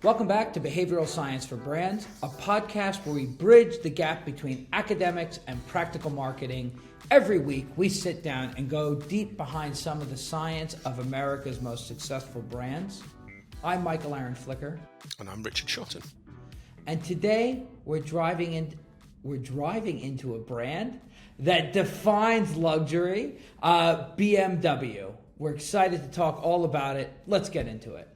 Welcome back to Behavioral Science for Brands, a podcast where we bridge the gap between academics and practical marketing. Every week, we sit down and go deep behind some of the science of America's most successful brands. I'm Michael Aaron Flicker. And I'm Richard Shotton. And today, we're driving into a brand that defines luxury, BMW. We're excited to talk all about it. Let's get into it.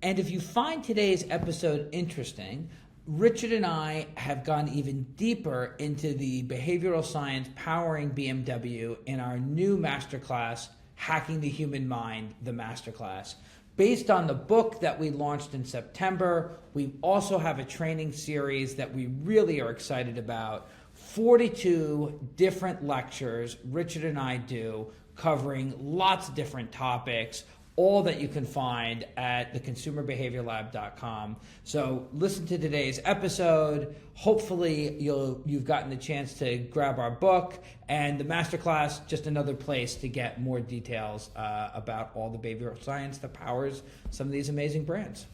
And if you find today's episode interesting, Richard and I have gone even deeper into the behavioral science powering BMW in our new masterclass, Hacking the Human Mind, the masterclass. Based on the book that we launched in September, we also have a training series that we really are excited about. 42 different lectures Richard and I do covering lots of different topics, all that you can find at theconsumerbehaviorlab.com. So listen to today's episode. Hopefully you've gotten the chance to grab our book, and the masterclass, just another place to get more details about all the behavioral science that powers some of these amazing brands.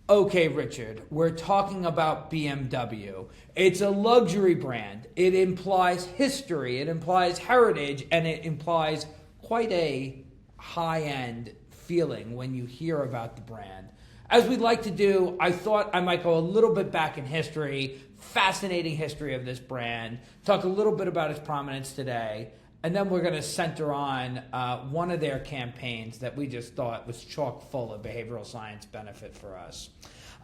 Okay, Richard, we're talking about BMW. It's a luxury brand. It implies history, it implies heritage, and it implies quite a high-end feeling when you hear about the brand. As we'd like to do, I thought I might go a little bit back in history, fascinating history of this brand, talk a little bit about its prominence today, and then we're going to center on one of their campaigns that we just thought was chock full of behavioral science benefit for us.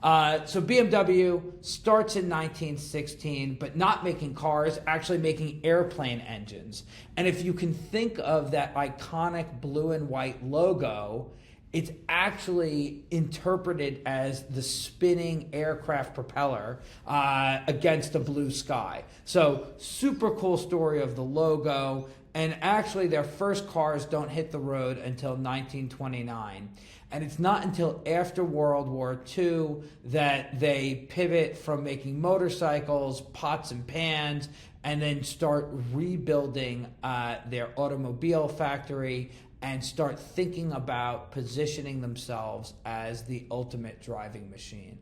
So BMW starts in 1916, but not making cars, actually making airplane engines. And if you can think of that iconic blue and white logo, it's actually interpreted as the spinning aircraft propeller against a blue sky. So super cool story of the logo. And actually their first cars don't hit the road until 1929. And it's not until after World War II that they pivot from making motorcycles, pots and pans, and then start rebuilding their automobile factory and start thinking about positioning themselves as the ultimate driving machine.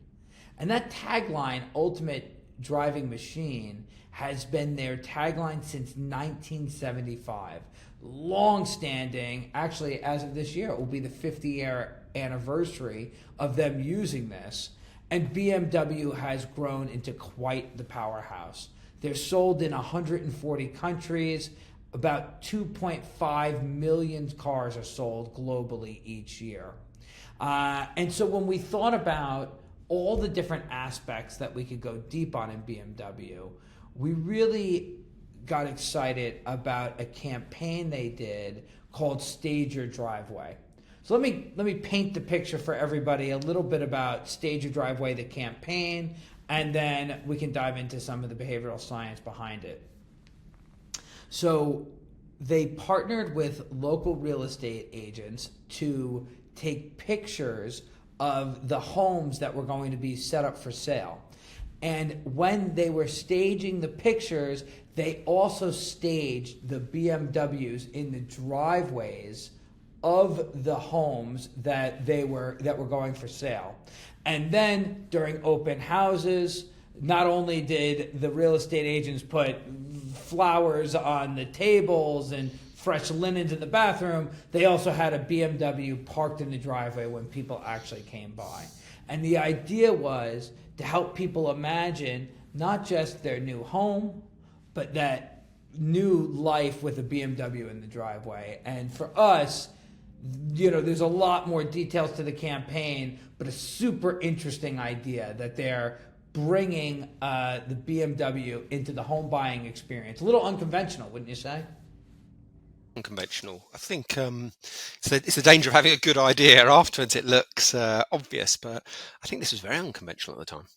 And that tagline, ultimate driving machine, has been their tagline since 1975. Long-standing, actually as of this year, it will be the 50-year anniversary of them using this. And BMW has grown into quite the powerhouse. They're sold in 140 countries. About 2.5 million cars are sold globally each year. And so when we thought about all the different aspects that we could go deep on in BMW, we really got excited about a campaign they did called Stage Your Driveway. So let me paint the picture for everybody a little bit about Stage Your Driveway, the campaign, and then we can dive into some of the behavioral science behind it. So they partnered with local real estate agents to take pictures of the homes that were going to be set up for sale. And when they were staging the pictures, they also staged the BMWs in the driveways of the homes that were going for sale. And then during open houses, not only did the real estate agents put flowers on the tables and fresh linens in the bathroom, they also had a BMW parked in the driveway when people actually came by. And the idea was to help people imagine not just their new home, but that new life with a BMW in the driveway. And for us, there's a lot more details to the campaign, but a super interesting idea that they're bringing the BMW into the home buying experience. A little unconventional, wouldn't you say? Unconventional. I think it's the danger of having a good idea. Afterwards it looks obvious, but I think this was very unconventional at the time.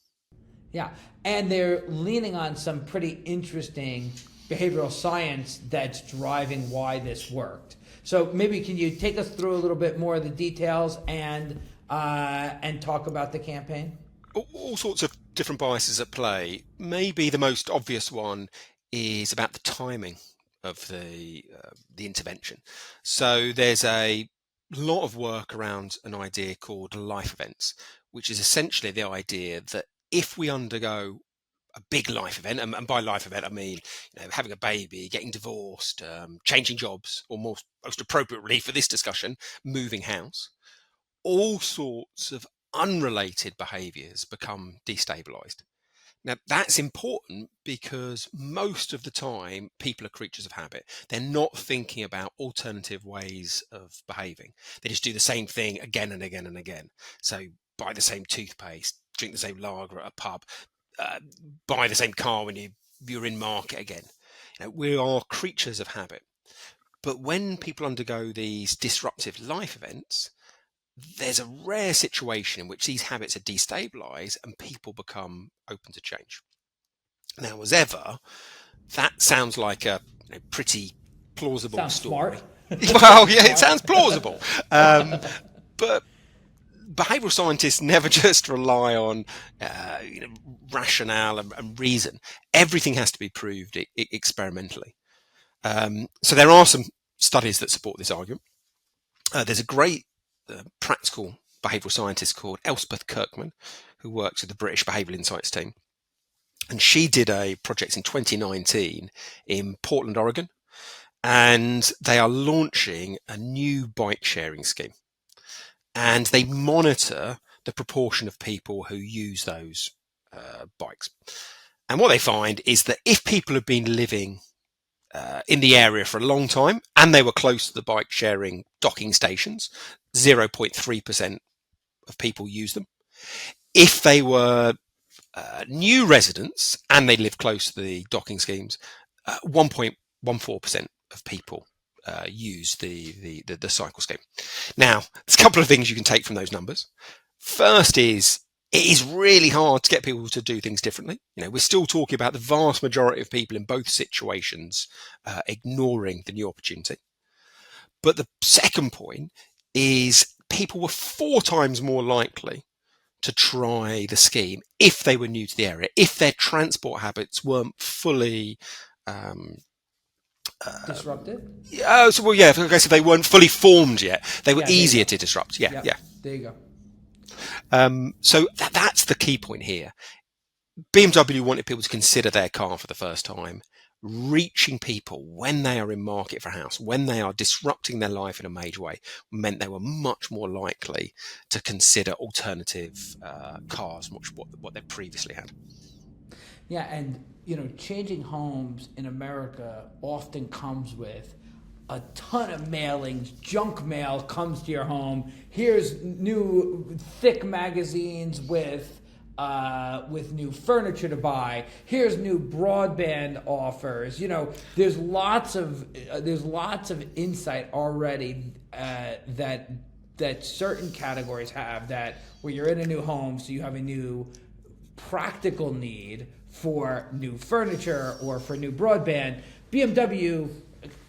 Yeah, and they're leaning on some pretty interesting behavioral science that's driving why this worked. So maybe can you take us through a little bit more of the details and talk about the campaign? All sorts of different biases at play. Maybe the most obvious one is about the timing of the intervention. So there's a a lot of work around an idea called life events, which is essentially the idea that if we undergo a big life event, and by life event I mean having a baby, getting divorced, changing jobs, or most appropriately for this discussion, moving house, all sorts of unrelated behaviours become destabilised. Now, that's important because most of the time people are creatures of habit. They're not thinking about alternative ways of behaving. They just do the same thing again and again and again. So, buy the same toothpaste, drink the same lager at a pub, uh, buy the same car when you're in market again. We are creatures of habit. But when people undergo these disruptive life events, there's a rare situation in which these habits are destabilized and people become open to change. Now, as ever, that sounds like a pretty plausible Sounds story. smart. Well, Sounds yeah, it smart. sounds plausible. But behavioral scientists never just rely on rationale and reason. Everything has to be proved experimentally. So there are some studies that support this argument. There's a great practical behavioural scientist called Elspeth Kirkman, who works with the British Behavioural Insights team. And she did a project in 2019 in Portland, Oregon. And they are launching a new bike sharing scheme. And they monitor the proportion of people who use those bikes. And what they find is that if people have been living in the area for a long time and they were close to the bike sharing docking stations, 0.3% of people use them. If they were new residents and they live close to the docking schemes, 1.14% of people use the cycle scheme. Now, there's a couple of things you can take from those numbers. First is it is really hard to get people to do things differently. We're still talking about the vast majority of people in both situations ignoring the new opportunity. But the second point is people were 4 times more likely to try the scheme if they were new to the area, if their transport habits weren't fully Disrupted? if they weren't fully formed yet, they were Yeah, there you easier go. to disrupt. Yep, there you go. So that's the key point here. BMW wanted people to consider their car for the first time. Reaching people when they are in market for a house, when they are disrupting their life in a major way, meant they were much more likely to consider alternative cars, what they previously had. Yeah, and changing homes in America often comes with a ton of mailings. Junk mail comes to your home. Here's new thick magazines with new furniture to buy. Here's new broadband offers. There's lots of insight already that certain categories have, that where you're in a new home, so you have a new practical need for new furniture or for new broadband. BMW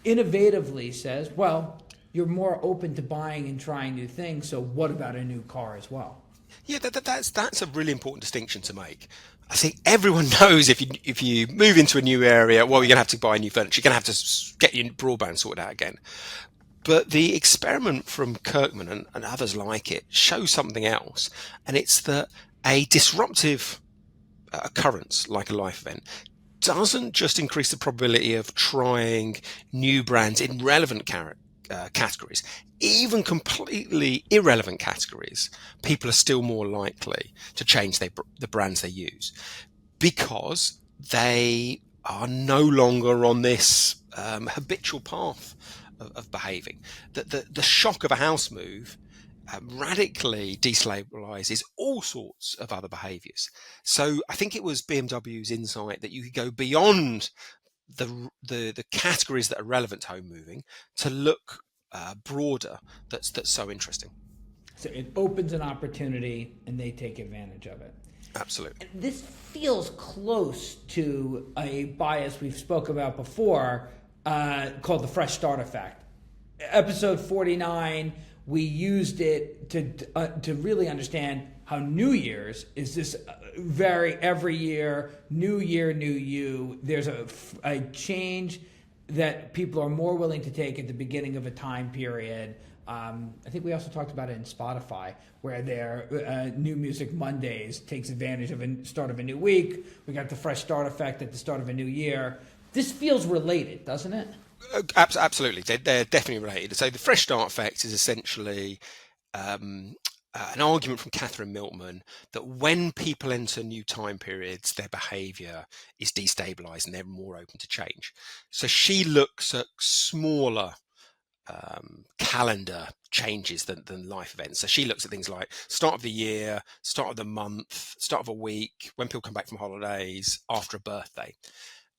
innovatively says, well, you're more open to buying and trying new things, so what about a new car as well? Yeah, that's a really important distinction to make. I think everyone knows if you move into a new area, well, you're going to have to buy new furniture. You're going to have to get your broadband sorted out again. But the experiment from Kirkman and others like it shows something else, and it's that a disruptive occurrence like a life event doesn't just increase the probability of trying new brands in relevant categories. Even completely irrelevant categories, people are still more likely to change the brands they use because they are no longer on this habitual path of behaving. The shock of a house move radically destabilizes all sorts of other behaviors. So I think it was BMW's insight that you could go beyond the categories that are relevant to home moving to look broader. That's so interesting. So it opens an opportunity and they take advantage of it. Absolutely. And this feels close to a bias we've spoke about before, called the fresh start effect. Episode 49, we used it to really understand how New Year's is this every year, new year, new you. There's a change that people are more willing to take at the beginning of a time period. I think we also talked about it in Spotify, where their New Music Mondays takes advantage of the start of a new week. We got the fresh start effect at the start of a new year. This feels related, doesn't it? Absolutely, they're definitely related. So the fresh start effect is essentially an argument from Catherine Miltman that when people enter new time periods, their behaviour is destabilised and they're more open to change. So she looks at smaller calendar changes than life events. So she looks at things like start of the year, start of the month, start of a week, when people come back from holidays, after a birthday.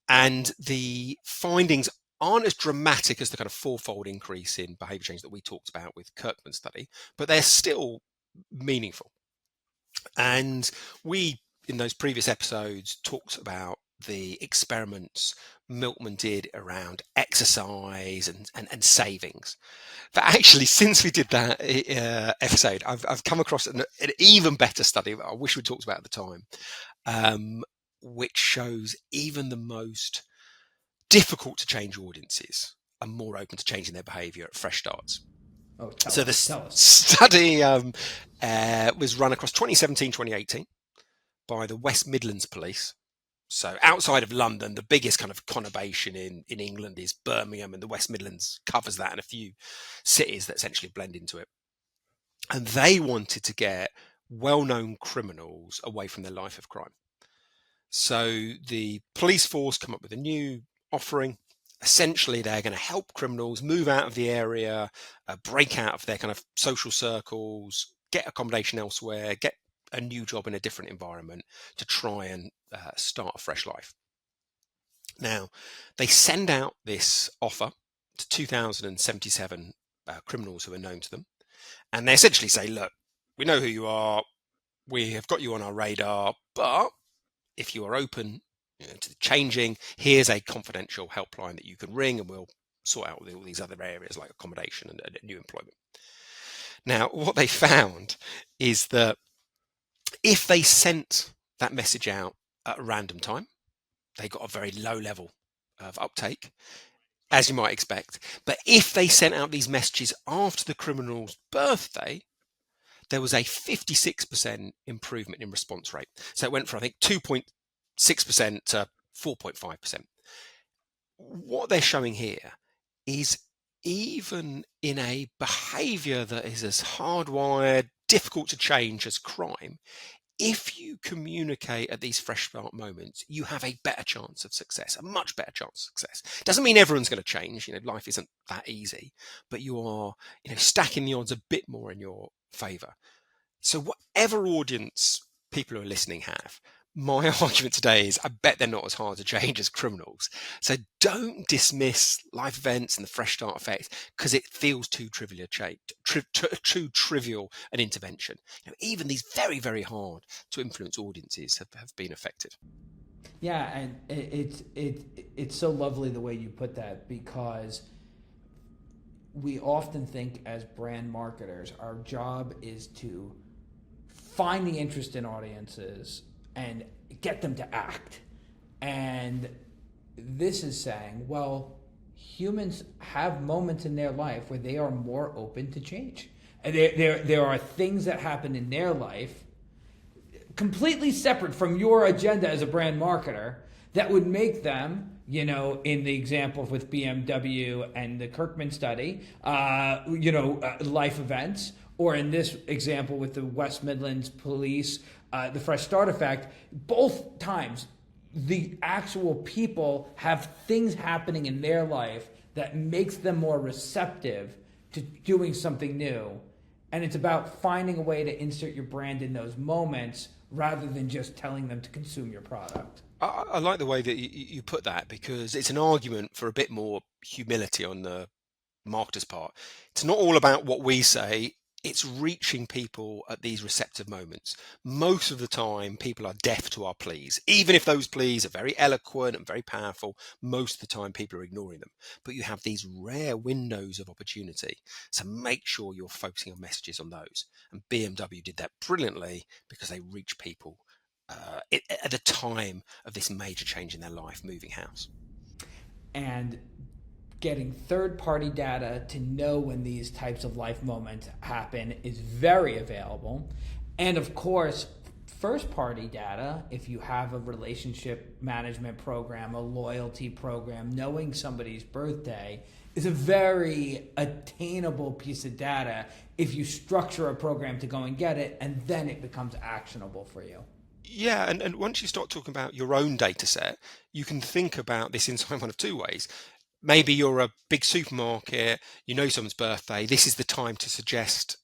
And the findings aren't as dramatic as the kind of fourfold increase in behaviour change that we talked about with Kirkman's study, but they're still meaningful. And we, in those previous episodes, talked about the experiments Miltman did around exercise and savings. But actually, since we did that episode, I've come across an even better study that I wish we talked about at the time, which shows even the most difficult to change audiences are more open to changing their behaviour at fresh starts. Oh, So tell us. study was run across 2017, 2018 by the West Midlands Police. So outside of London, the biggest kind of conurbation in England is Birmingham, and the West Midlands covers that and a few cities that essentially blend into it. And they wanted to get well-known criminals away from their life of crime. So the police force come up with a new offering. Essentially, they're going to help criminals move out of the area, break out of their kind of social circles, get accommodation elsewhere, get a new job in a different environment to try and start a fresh life. Now, they send out this offer to 2,077 criminals who are known to them. And they essentially say, look, we know who you are. We have got you on our radar, but if you are open to changing, here's a confidential helpline that you can ring and we'll sort out all these other areas like accommodation and new employment. Now, what they found is that if they sent that message out at a random time, they got a very low level of uptake, as you might expect. But if they sent out these messages after the criminal's birthday, there was a 56% improvement in response rate. So it went from, I think, 2.6% to 4.5%. What they're showing here is even in a behavior that is as hardwired, difficult to change as crime, if you communicate at these fresh start moments, you have a better chance of success, a much better chance of success. Doesn't mean everyone's going to change. Life isn't that easy, but you are, stacking the odds a bit more in your favor. So whatever audience people who are listening have, my argument today is I bet they're not as hard to change as criminals. So don't dismiss life events and the fresh start effect because it feels too trivial too trivial an intervention. Even these very, very hard to influence audiences have been effective. Yeah, and it's so lovely the way you put that, because we often think as brand marketers, our job is to find the interest in audiences and get them to act. And this is saying, well, humans have moments in their life where they are more open to change. And there are things that happen in their life completely separate from your agenda as a brand marketer that would make them, in the example with BMW and the Kirkman study, life events, or in this example with the West Midlands Police, the Fresh Start effect. Both times, the actual people have things happening in their life that makes them more receptive to doing something new. And it's about finding a way to insert your brand in those moments rather than just telling them to consume your product. I like the way that you put that, because it's an argument for a bit more humility on the marketer's part. It's not all about what we say. It's reaching people at these receptive moments. Most of the time, people are deaf to our pleas. Even if those pleas are very eloquent and very powerful, most of the time people are ignoring them. But you have these rare windows of opportunity. So make sure you're focusing on messages on those. And BMW did that brilliantly because they reach people at the time of this major change in their life, moving house. And getting third party data to know when these types of life moments happen is very available. And of course, first party data, if you have a relationship management program, a loyalty program, knowing somebody's birthday is a very attainable piece of data if you structure a program to go and get it, and then it becomes actionable for you. Yeah, and once you start talking about your own data set, you can think about this in one of two ways. Maybe you're a big supermarket, you know someone's birthday, this is the time to suggest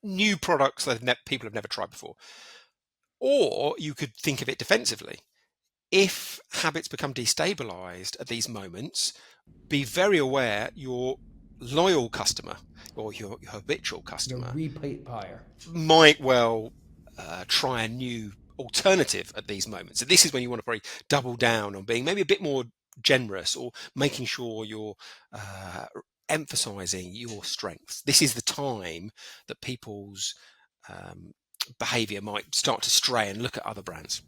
new products that people have never tried before. Or you could think of it defensively. If habits become destabilized at these moments, be very aware your loyal customer or your habitual Your customer repeat buyer. might well try a new alternative at these moments. So this is when you want to probably double down on being maybe a bit more generous or making sure you're emphasizing your strengths. This is the time that people's behavior might start to stray and look at other brands.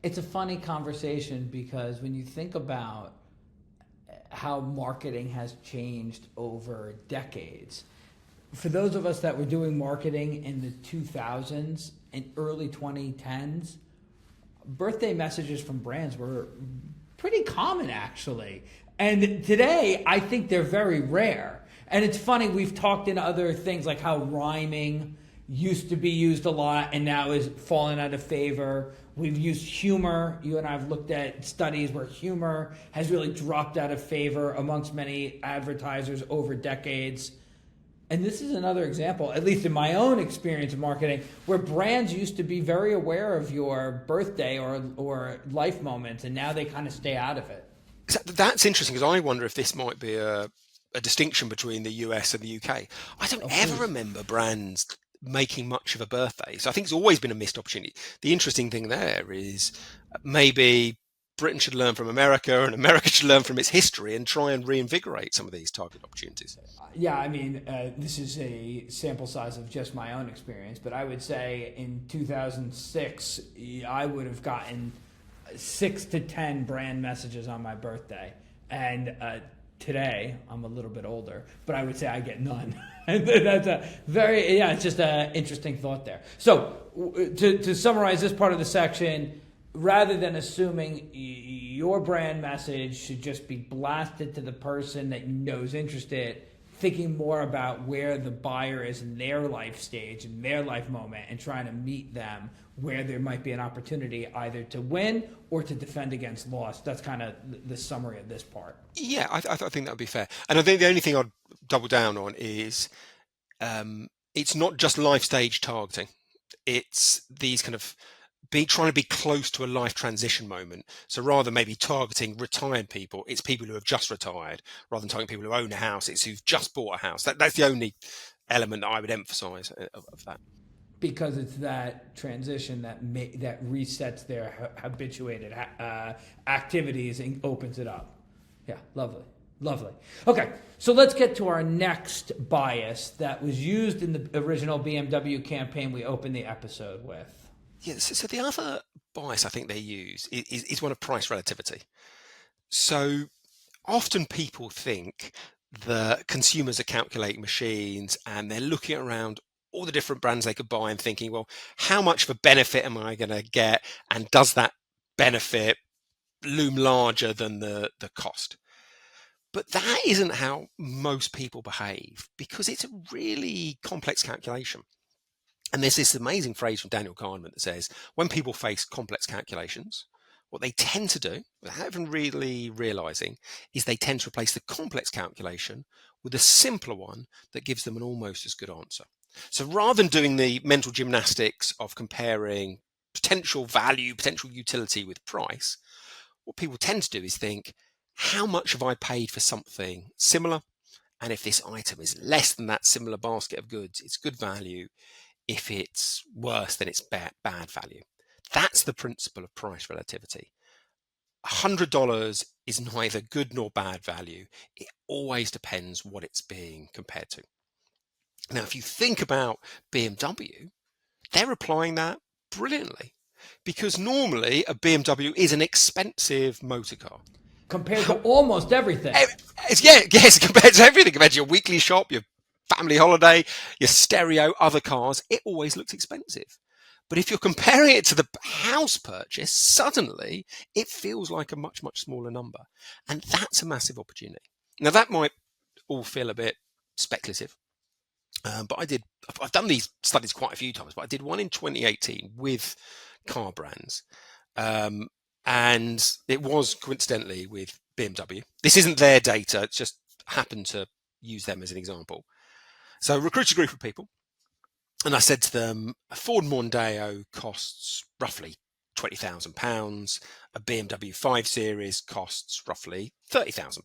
It's a funny conversation because when you think about how marketing has changed over decades, for those of us that were doing marketing in the 2000s and early 2010s, birthday messages from brands were pretty common actually. And today, I think they're very rare. And it's funny, we've talked in other things like how rhyming used to be used a lot and now is fallen out of favor. We've used humor. You and I have looked at studies where humor has really dropped out of favor amongst many advertisers over decades. And this is another example, at least in my own experience of marketing, where brands used to be very aware of your birthday or life moments, and now they kind of stay out of it. That's interesting because I wonder if this might be a distinction between the US and the UK. I don't Oh, ever please. remember brands making much of a birthday. So I think it's always been a missed opportunity. The interesting thing there is maybe Britain should learn from America and America should learn from its history and try and reinvigorate some of these target opportunities. Yeah, I mean, this is a sample size of just my own experience, but I would say in 2006, I would have gotten 6 to 10 brand messages on my birthday. And today, I'm a little bit older, but I would say I get none. That's a very, yeah, it's just an interesting thought there. So, to summarize this part of the section, rather than assuming your brand message should just be blasted to the person that you know is interested, thinking more about where the buyer is in their life stage, in their life moment, and trying to meet them where there might be an opportunity either to win or to defend against loss. That's kind of the summary of this part. Yeah, I think that would be fair. And I think the only thing I'd double down on is it's not just life stage targeting. It's these kind of trying to be close to a life transition moment. So rather than maybe targeting retired people, it's people who have just retired. Rather than targeting people who own a house, it's who've just bought a house. That's the only element that I would emphasise of that. Because it's that transition that resets their habituated activities and opens it up. Yeah, lovely. Lovely. Okay, so let's get to our next bias that was used in the original BMW campaign we opened the episode with. Yeah, so the other bias I think they use is one of price relativity. So often people think that consumers are calculating machines and they're looking around all the different brands they could buy and thinking, well, how much of a benefit am I going to get? And does that benefit loom larger than the cost? But that isn't how most people behave because it's a really complex calculation. And there's this amazing phrase from Daniel Kahneman that says, when people face complex calculations, what they tend to do, without even really realizing, is they tend to replace the complex calculation with a simpler one that gives them an almost as good answer. So rather than doing the mental gymnastics of comparing potential value, potential utility with price, what people tend to do is think, how much have I paid for something similar? And if this item is less than that similar basket of goods, it's good value. If it's worse, then it's bad value. That's the principle of price relativity. $100 is neither good nor bad value. It always depends what it's being compared to. Now, if you think about BMW, they're applying that brilliantly because normally a BMW is an expensive motor car. compared to almost everything. Yes, compared to everything, compared to your weekly shop, your family holiday, your stereo, other cars, it always looks expensive. But if you're comparing it to the house purchase, suddenly it feels like a much, much smaller number. And that's a massive opportunity. Now, that might all feel a bit speculative. But I've done these studies quite a few times, but I did one in 2018 with car brands. And it was coincidentally with BMW. This isn't their data, it's just happened to use them as an example. So I recruited a group of people and I said to them, a Ford Mondeo costs roughly £20,000. A BMW 5 Series costs roughly £30,000.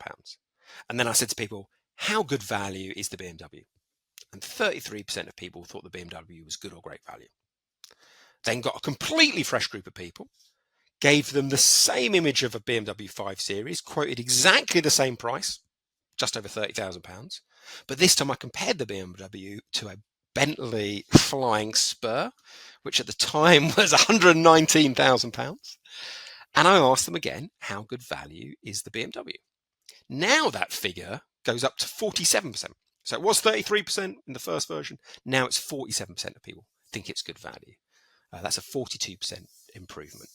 And then I said to people, how good value is the BMW? And 33% of people thought the BMW was good or great value. Then got a completely fresh group of people, gave them the same image of a BMW 5 Series, quoted exactly the same price, just over £30,000. But this time I compared the BMW to a Bentley Flying Spur, which at the time was £119,000. And I asked them again, how good value is the BMW? Now that figure goes up to 47%. So it was 33% in the first version. Now it's 47% of people think it's good value. That's a 42% improvement.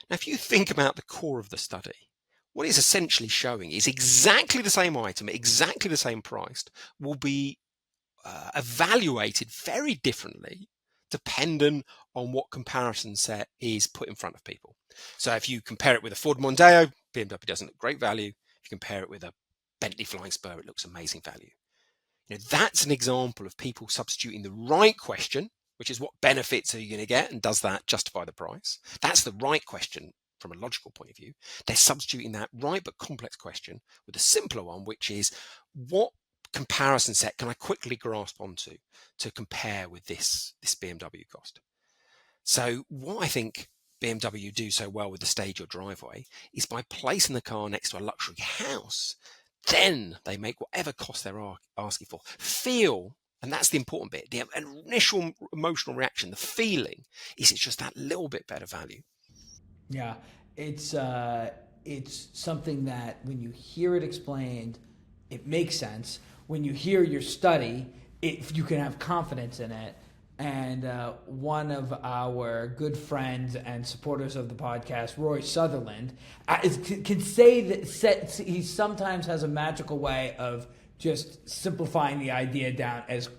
Now, if you think about the core of the study, what it's essentially showing is exactly the same item, exactly the same price, will be evaluated very differently dependent on what comparison set is put in front of people. So if you compare it with a Ford Mondeo, BMW doesn't look great value. If you compare it with a Bentley Flying Spur, it looks amazing value. That's an example of people substituting the right question, which is what benefits are you going to get, and does that justify the price? That's the right question from a logical point of view. They're substituting that right but complex question with a simpler one, which is what comparison set can I quickly grasp onto to compare with this BMW cost? So what I think BMW do so well with the Stage Your Driveway is by placing the car next to a luxury house, then they make whatever cost they're asking for feel, and that's the important bit, the initial emotional reaction, the feeling is it's just that little bit better value. Yeah, it's something that when you hear it explained, it makes sense. When you hear your study, you can have confidence in it. And one of our good friends and supporters of the podcast, Roy Sutherland, can say that he sometimes has a magical way of just simplifying the idea down as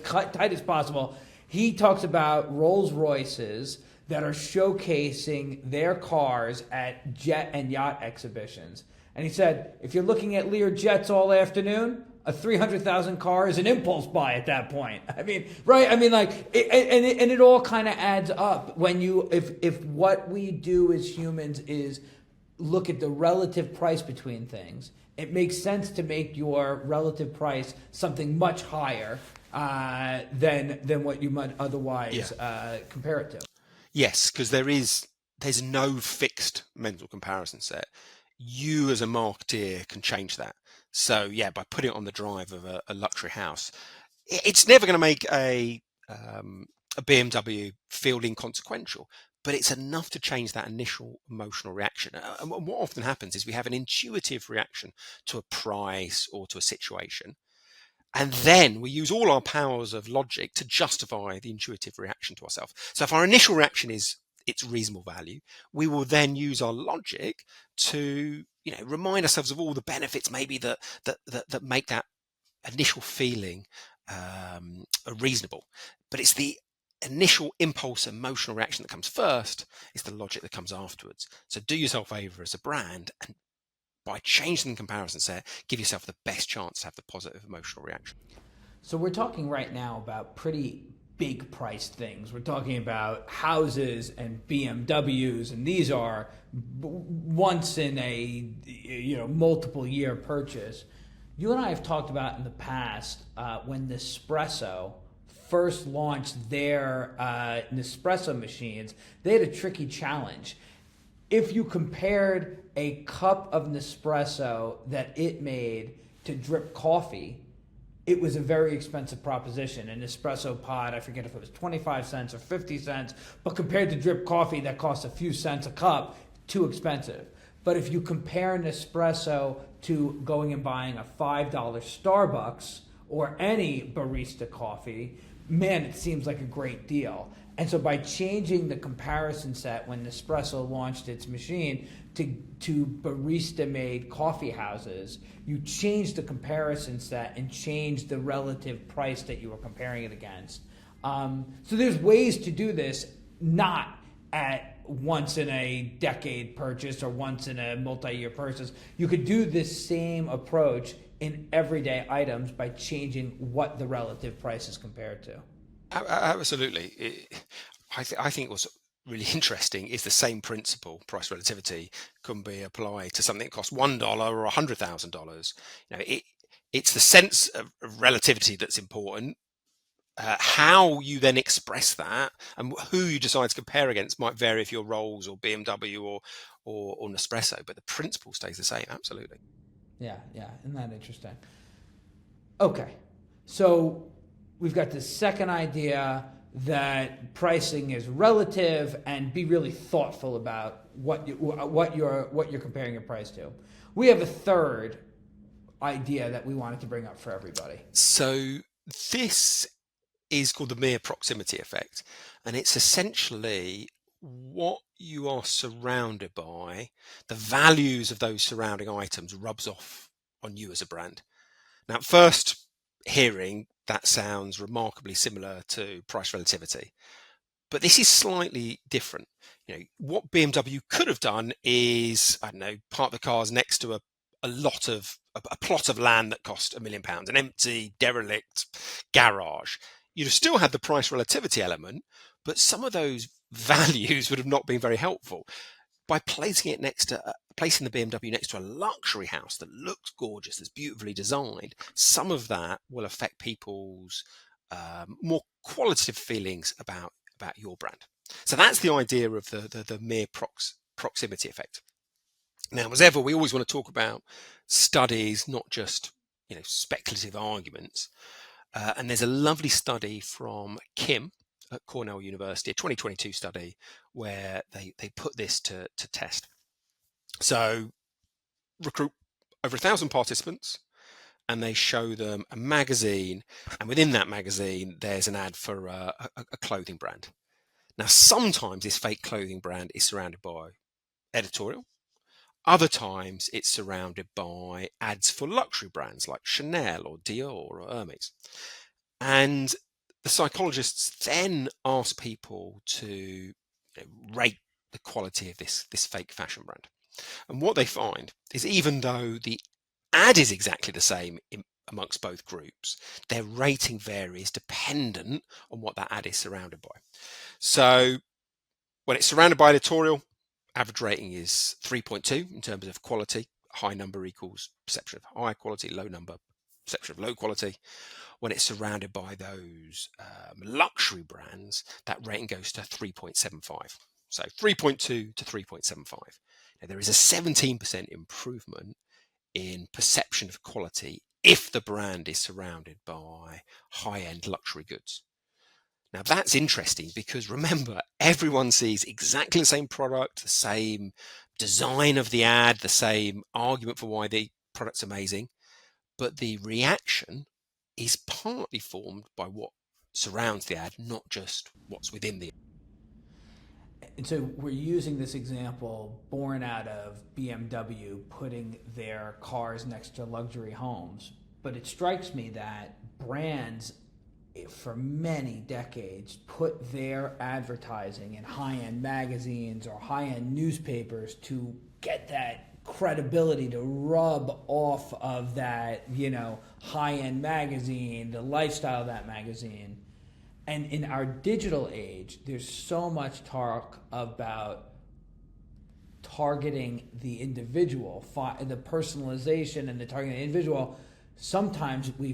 tight as possible. He talks about Rolls Royces that are showcasing their cars at jet and yacht exhibitions. And he said, if you're looking at Lear jets all afternoon, a 300,000 car is an impulse buy at that point. I mean, right? I mean, like, it all kind of adds up when if what we do as humans is look at the relative price between things, it makes sense to make your relative price something much higher than what you might otherwise compare it to. Yes, because there's no fixed mental comparison set. You as a marketeer can change that. So yeah, by putting it on the drive of a luxury house, it's never going to make a BMW feel inconsequential, but it's enough to change that initial emotional reaction. And what often happens is we have an intuitive reaction to a price or to a situation. And then we use all our powers of logic to justify the intuitive reaction to ourselves. So if our initial reaction is it's reasonable value, we will then use our logic to, remind ourselves of all the benefits maybe that make that initial feeling reasonable. But it's the initial impulse, emotional reaction that comes first. It's the logic that comes afterwards. So do yourself a favor as a brand, and by changing the comparison set, give yourself the best chance to have the positive emotional reaction. So we're talking right now about pretty big priced things. We're talking about houses and BMWs, and these are once in a multiple year purchase. You and I have talked about in the past when Nespresso first launched their Nespresso machines, they had a tricky challenge. If you compared a cup of Nespresso that it made to drip coffee, it was a very expensive proposition. An espresso pod, I forget if it was 25 cents or 50 cents, but compared to drip coffee that costs a few cents a cup, too expensive. But if you compare Nespresso to going and buying a $5 Starbucks or any barista coffee, man, it seems like a great deal. And so by changing the comparison set when Nespresso launched its machine to barista-made coffee houses, you change the comparison set and change the relative price that you were comparing it against. So there's ways to do this, not at once in a decade purchase or once in a multi-year purchase. You could do this same approach in everyday items by changing what the relative price is compared to. Absolutely. I think what's really interesting is the same principle, price relativity, can be applied to something that costs $1 or $100,000. It's the sense of relativity that's important. How you then express that and who you decide to compare against might vary if you're Rolls or BMW or Nespresso, but the principle stays the same. Absolutely. Yeah. Isn't that interesting? Okay. So we've got this second idea that pricing is relative, and be really thoughtful about what you're comparing your price to. We have a third idea that we wanted to bring up for everybody. So this is called the mere proximity effect, and it's essentially what you are surrounded by, the values of those surrounding items rubs off on you as a brand. Now, at first hearing, that sounds remarkably similar to price relativity, but this is slightly different. What BMW could have done is, I don't know, park the cars next to a plot of land that cost £1 million, an empty, derelict garage. You'd have still had the price relativity element, but some of those values would have not been very helpful. By placing the BMW next to a luxury house that looks gorgeous, that's beautifully designed, some of that will affect people's more qualitative feelings about your brand. So that's the idea of the mere proximity effect. Now, as ever, we always want to talk about studies, not just speculative arguments. And there's a lovely study from Kim at Cornell University, a 2022 study, where they put this to test. So recruit over 1,000 participants, and they show them a magazine, and within that magazine there's an ad for a clothing brand. Now, sometimes this fake clothing brand is surrounded by editorial. Other times it's surrounded by ads for luxury brands like Chanel or Dior or Hermes. And the psychologists then ask people to rate the quality of this fake fashion brand. And what they find is, even though the ad is exactly the same amongst both groups, their rating varies dependent on what that ad is surrounded by. So when it's surrounded by editorial, average rating is 3.2 in terms of quality. High number equals perception of high quality, low number, perception of low quality. When it's surrounded by those luxury brands, that rating goes to 3.75. So 3.2 to 3.75. Now, there is a 17% improvement in perception of quality if the brand is surrounded by high-end luxury goods. Now, that's interesting because, remember, everyone sees exactly the same product, the same design of the ad, the same argument for why the product's amazing, but the reaction is partly formed by what surrounds the ad, not just what's within the ad. And so we're using this example born out of BMW putting their cars next to luxury homes. But it strikes me that brands for many decades put their advertising in high-end magazines or high-end newspapers to get that credibility, to rub off of that, high-end magazine, the lifestyle of that magazine. And in our digital age, there's so much talk about targeting the individual, the personalization and the targeting the individual. Sometimes we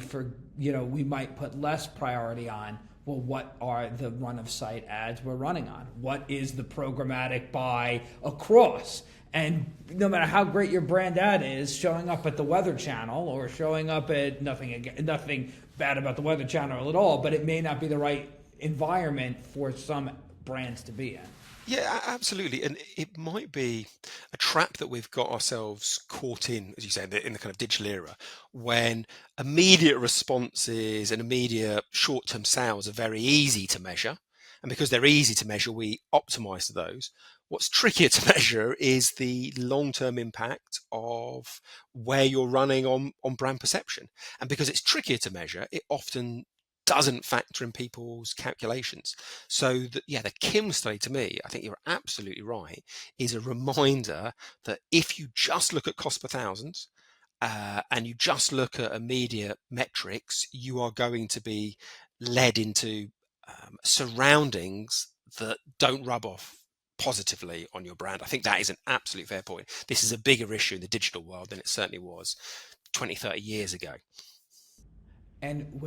might put less priority on, well, what are the run-of-sight ads we're running on? What is the programmatic buy across? And no matter how great your brand ad is, showing up at the Weather Channel or showing up at nothing bad about the Weather Channel at all, but it may not be the right environment for some brands to be in. Yeah, absolutely. And it might be a trap that we've got ourselves caught in, as you say, in the kind of digital era, when immediate responses and immediate short-term sales are very easy to measure. And because they're easy to measure, we optimize to those. What's trickier to measure is the long-term impact of where you're running on brand perception. And because it's trickier to measure, it often doesn't factor in people's calculations. So yeah, the Kim study to me, I think you're absolutely right, is a reminder that if you just look at cost per thousand and you just look at immediate metrics, you are going to be led into surroundings that don't rub off positively on your brand. I think that is an absolute fair point. This is a bigger issue in the digital world than it certainly was 20, 30 years ago. And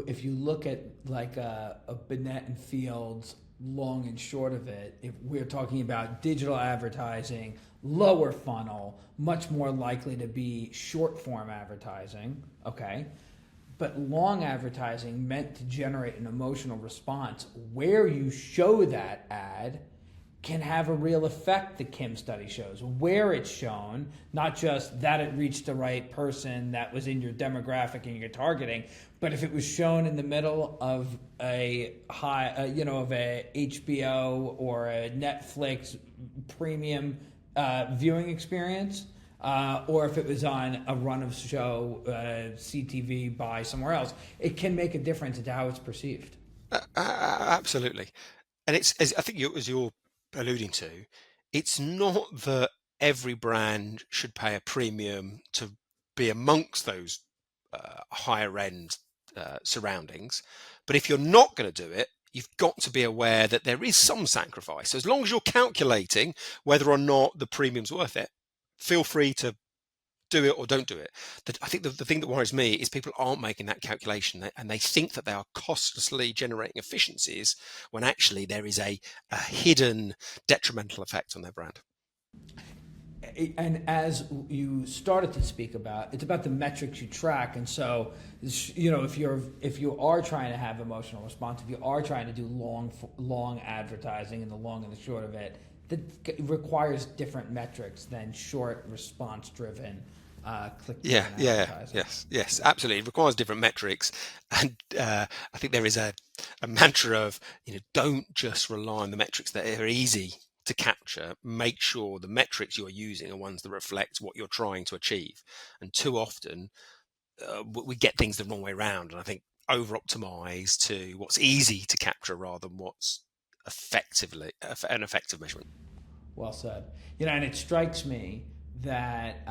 if you look at like a Binet and Fields long and short of it, if we're talking about digital advertising, lower funnel, much more likely to be short form advertising, okay? But long advertising meant to generate an emotional response where you show that ad can have a real effect, the Kim study shows, where it's shown, not just that it reached the right person that was in your demographic and your targeting, but if it was shown in the middle of a of a HBO or a Netflix premium viewing experience, or if it was on a run of show CTV by somewhere else, it can make a difference into how it's perceived. Absolutely. And it's, as I think as you're alluding to, it's not that every brand should pay a premium to be amongst those higher end surroundings. But if you're not going to do it, you've got to be aware that there is some sacrifice. So as long as you're calculating whether or not the premium's worth it, feel free to do it or don't do it. I think the thing that worries me is people aren't making that calculation and they think that they are costlessly generating efficiencies when actually there is a hidden detrimental effect on their brand. And as you started to speak about, it's about the metrics you track. And so, if you are trying to have emotional response, if you are trying to do long advertising, and the long and the short of it, that requires different metrics than short response driven click Yeah, driven yeah, advertising. yes, absolutely. It requires different metrics, and I think there is a mantra of don't just rely on the metrics that are easy to capture. Make sure the metrics you're using are ones that reflect what you're trying to achieve. And too often we get things the wrong way around, and I think over optimize to what's easy to capture rather than what's effectively an effective measurement. Well said. And it strikes me that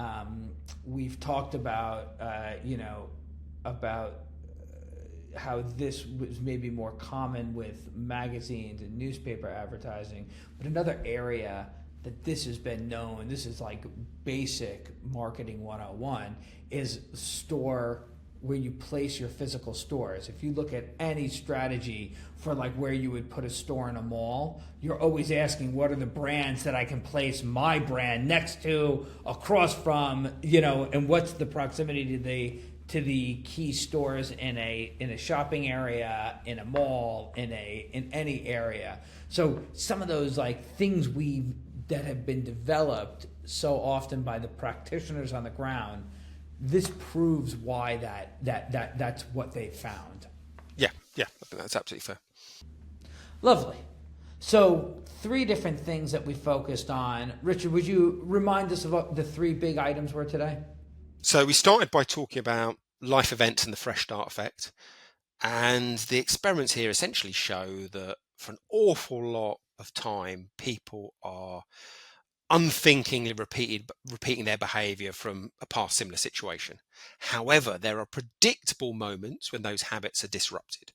we've talked about, about how this was maybe more common with magazines and newspaper advertising, but another area that this has been known, this is like basic marketing 101, is store where you place your physical stores. If you look at any strategy for like where you would put a store in a mall, you're always asking what are the brands that I can place my brand next to, across from, and what's the proximity to the key stores in a shopping area, in a mall, in any area. So some of those like things that have been developed so often by the practitioners on the ground, this proves why that's what they found. Yeah, yeah, I think that's absolutely fair. Lovely. So three different things that we focused on. Richard, would you remind us of what the three big items were today? So we started by talking about life events and the fresh start effect. And the experiments here essentially show that for an awful lot of time, people are unthinkingly repeating their behavior from a past similar situation. However, there are predictable moments when those habits are disrupted.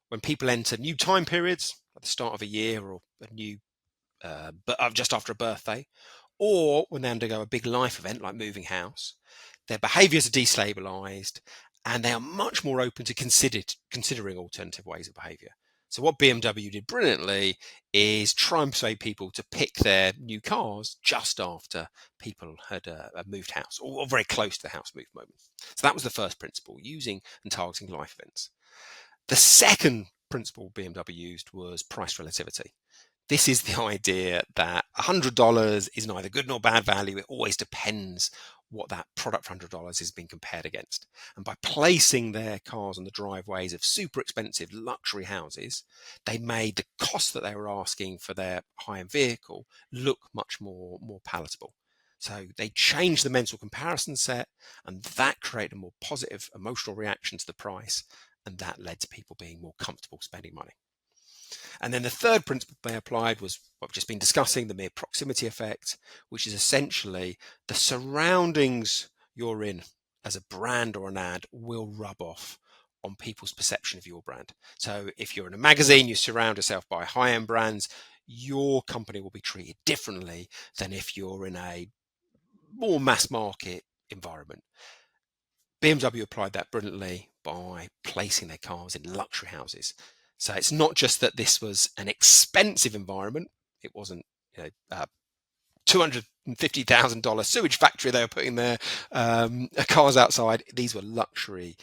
When people enter new time periods, at the start of a year or a new, but just after a birthday, or when they undergo a big life event like moving house, their behaviours are destabilised and they are much more open to considering alternative ways of behaviour. So what BMW did brilliantly is try and persuade people to pick their new cars just after people had moved house or very close to the house move moment. So that was the first principle, using and targeting life events. The second principle BMW used was price relativity. This is the idea that $100 is neither good nor bad value. It always depends what that product for $100 is being compared against. And by placing their cars on the driveways of super expensive luxury houses, they made the cost that they were asking for their high-end vehicle look much more palatable. So they changed the mental comparison set, and that created a more positive emotional reaction to the price, and that led to people being more comfortable spending money. And then the third principle they applied was what we've just been discussing, the mere proximity effect, which is essentially the surroundings you're in as a brand or an ad will rub off on people's perception of your brand. So if you're in a magazine, you surround yourself by high-end brands, your company will be treated differently than if you're in a more mass market environment. BMW applied that brilliantly by placing their cars in luxury houses. So it's not just that this was an expensive environment. It wasn't, $250,000 sewage factory they were putting their cars outside. These were luxury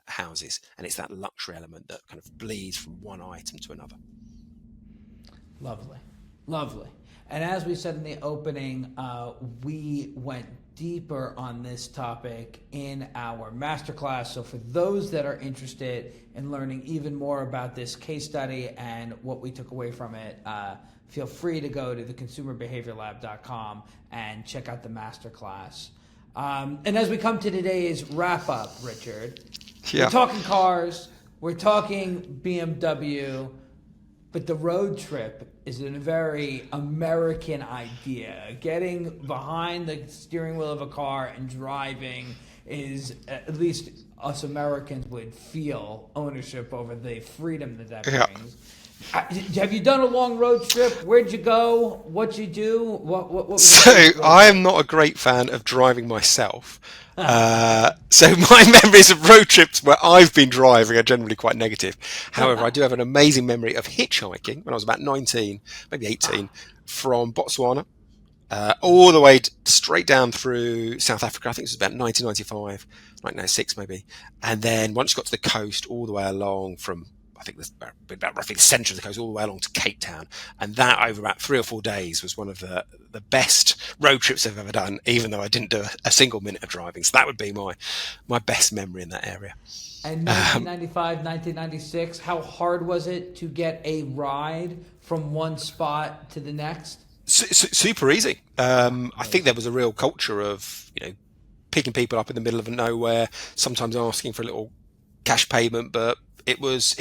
houses, and it's that luxury element that kind of bleeds from one item to another. Lovely, lovely. And as we said in the opening, we went deeper on this topic in our masterclass. So for those that are interested in learning even more about this case study and what we took away from it, feel free to go to theconsumerbehaviorlab.com and check out the masterclass. And as we come to today's wrap up, Richard, we're talking cars, we're talking BMW, but the road trip is a very American idea. Getting behind the steering wheel of a car and driving is, at least us Americans would feel ownership over the freedom that brings. Have you done a long road trip? Where'd you go? What'd you do? What So I am not a great fan of driving myself. So my memories of road trips where I've been driving are generally quite negative. However, I do have an amazing memory of hitchhiking when I was about 19, maybe 18, from Botswana all the way straight down through South Africa. I think it was about 1995, 1996 maybe. And then once you got to the coast, all the way along from, I think that's about roughly the centre of the coast, all the way along to Cape Town. And that over about 3 or 4 days was one of the best road trips I've ever done, even though I didn't do a single minute of driving. So that would be my best memory in that area. And 1995, 1996, how hard was it to get a ride from one spot to the next? Super easy. I think there was a real culture of, picking people up in the middle of nowhere, sometimes asking for a little cash payment, but it was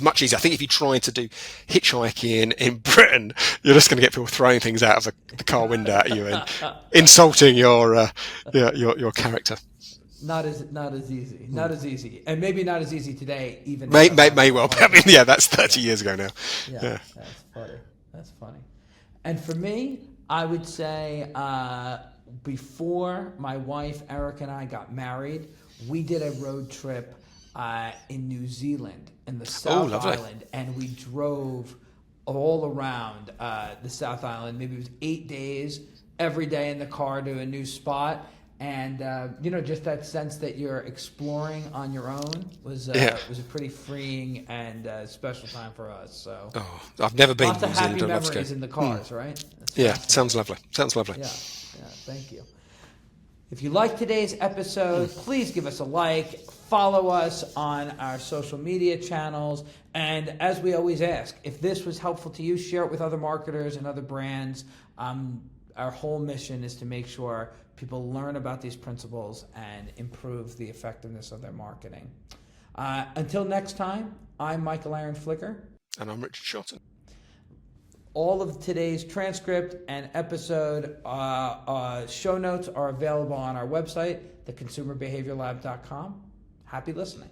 much easier. I think if you try to do hitchhiking in Britain, you're just going to get people throwing things out of the car window at you and insulting your character. Not as easy, and maybe not as easy today. Even may well. I mean, that's 30 years ago now. Yeah, that's funny. And for me, I would say before my wife Eric and I got married, we did a road trip in New Zealand, in the South Island, and we drove all around the South Island. Maybe it was 8 days, every day in the car to a new spot. And just that sense that you're exploring on your own was a pretty freeing and special time for us. So I've never been lots to New of Zealand. happy memories in the cars, right? Sounds lovely. Yeah, thank you. If you like today's episode, please give us a like, follow us on our social media channels, and as we always ask, if this was helpful to you, share it with other marketers and other brands. Our whole mission is to make sure people learn about these principles and improve the effectiveness of their marketing. Until next time, I'm Michael Aaron Flicker. And I'm Richard Shotton. All of today's transcript and episode show notes are available on our website, theconsumerbehaviorlab.com. Happy listening.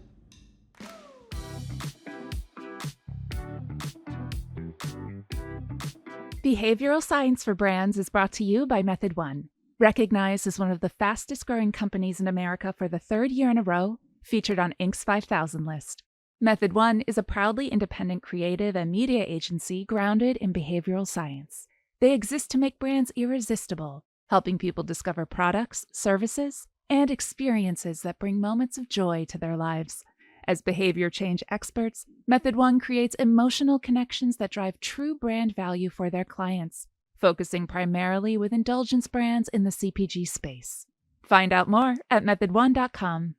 Behavioral Science for Brands is brought to you by Method One. Recognized as one of the fastest growing companies in America for the 3rd year in a row, featured on Inc.'s 5,000 list. Method One is a proudly independent creative and media agency grounded in behavioral science. They exist to make brands irresistible, helping people discover products, services, and experiences that bring moments of joy to their lives. As behavior change experts, Method 1 creates emotional connections that drive true brand value for their clients, focusing primarily with indulgence brands in the CPG space. Find out more at method1.com.